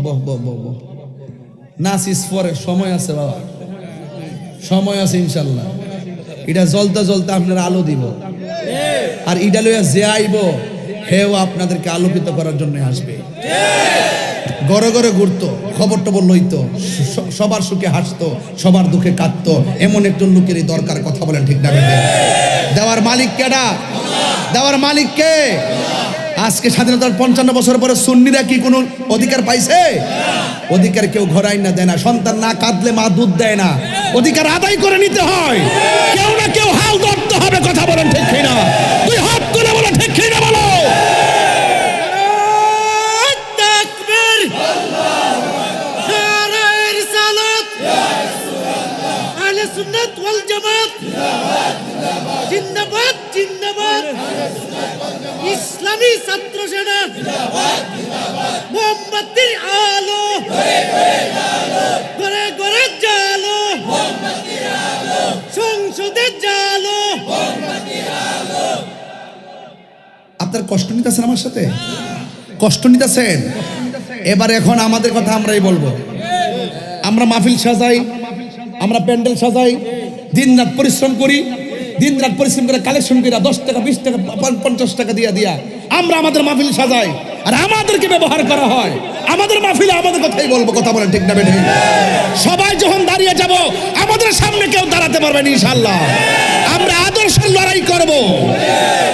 বহ বহ বহ বহ নাচিস পরে সময় আছে বাবা, সময় আছে ইনশাল্লাহ। এটা জ্বলতে জ্বলতে আপনার আলো দিব, আর ইটা লইয়া যে আইব হেও আপনাদেরকে আলোকিত করার জন্য আসবে। ঘরে ঘরে ঘুরতো, খবর টবর লইতো, সবার সুখে হাসতো, সবার দুঃখে কাঁদতো, এমন একজন লোকেরই দরকার। কথা বলেন ঠিক না বেঠে? দেওয়ার মালিক কেডা? দেওয়ার মালিক কে? আজকে স্বাধীনতার 55 বছর পরে সুন্নিরা কি কোনো অধিকার পাইছে? অধিকার কেউ ঘরাই না দেয় না। সন্তান না কাঁদলে মা দুধ দেয় না। অধিকার আদায় করে নিতে হয়, কেউ না কেউ হাল ধরতে হবে। কথা বলেন ঠিক কিনা? তুই হাত তুলে বলো ঠিক কিনা বলো। সুন্নাত ওয়াল জামাত জিন্দাবাদ জিন্দাবাদ। ইসলামী ছাত্র সেনা মোমবাতির আলো, ঘরে ঘরে জালো, সংসদে জালো। আপনার কষ্ট নিতেছেন আমার সাথে? কষ্ট নিতেছেন? এবার এখন আমাদের কথা আমরাই বলবো। আমরা মাহফিল সাজাই, আমরা প্যান্ডেল সাজাই, দিন রাত পরিশ্রম করি, দিন রাত পরিশ্রম করে কালেকশন করি 10 টাকা 20 টাকা 50 টাকা দিয়া আমরা আমাদের মাহফিল সাজাই, আর আমাদেরকে ব্যবহার করা হয়। আমাদের মাহফিলে আমাদের কথাই বলবো। কথা বলেন ঠিক না বেঠিক? সবাই যখন দাঁড়িয়ে যাব আমাদের সামনে কেউ দাঁড়াতে পারবে না ইনশাআল্লাহ। আমরা আদর্শের লড়াই করব,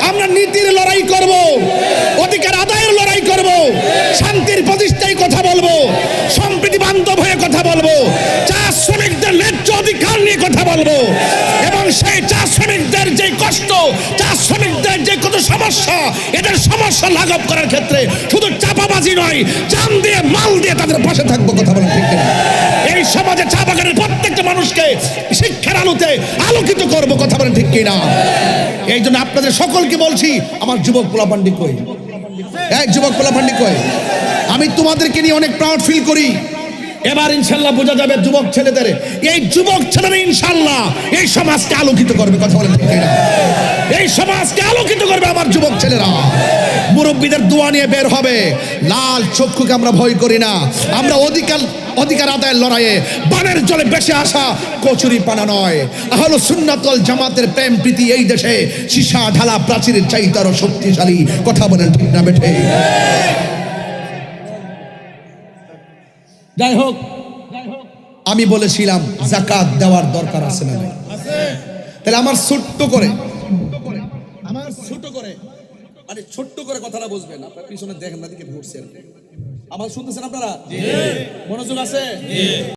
আমরা নীতির লড়াই করব, অধিকার আদায়ের লড়াই করব, শান্তির প্রতিষ্ঠায় কথা বলবো, সম্প্রীতি বান্ধব হয়ে কথা বলবো, চা শ্রমিকদের ন্যায্য অধিকার নিয়ে কথা বলবো, এবং সেই চা শ্রমিকদের যে কষ্ট, চা শ্রমিকদের যে কত সমস্যা, এদের সমস্যা লাঘব করার ক্ষেত্রে শুধু চাপাবাজি নয়, জান দিয়ে মাল দিয়ে তাদের পাশে থাকবো। কথা বলেন ঠিক কিনা? এই সমাজে চা বাগানের প্রত্যেকটা মানুষকে শিক্ষার আলোতে আলোকিত করবো। কথা বলেন ঠিক কিনা? এই জন্য আপনাদের সকলকে বলছি, আমার যুবক পোলাপান্ডি কই, এক যুবক পোলাপান্ডি কই, আমি তোমাদেরকে নিয়ে অনেক প্রাউড ফিল করি। এবার ইনশাল্লাহ বোঝা যাবে যুবক ছেলেদের, এই যুবক ছেলেরা ইনশাল্লাহ এই সমাজকে আলোকিত করবে। কথা বলেন ঠিক কিনা? এই সমাজকে আলোকিত করবে আমার যুবক ছেলেরা। মুরব্বীদের দোয়া নিয়ে বের হবে। লাল চক্ষুকে আমরা ভয় করি না। আমরা অধিকার আদায়ের লড়াইয়ে বানের জলে বেশে আসা কচুরি পানা নয়। আহলে সুন্নাত ওয়াল জামাতের প্রেম প্রীতি এই দেশে সীসা ঢালা প্রাচীরের চাইতে আরো শক্তিশালী। কথা বলেন ঠিক না বেঠে? যাই হোক, আমি বলেছিলাম যাকাত দেওয়ার দরকার আছে না? তাহলে আমার ছোট্ট করে মানে ছোট্ট করে কথাটা বুঝবেন। আপনার পিছনে দেখেন না, দিকে ঘুরছেন, আমার শুনতেছেন আপনারা? মনোযোগ আছে?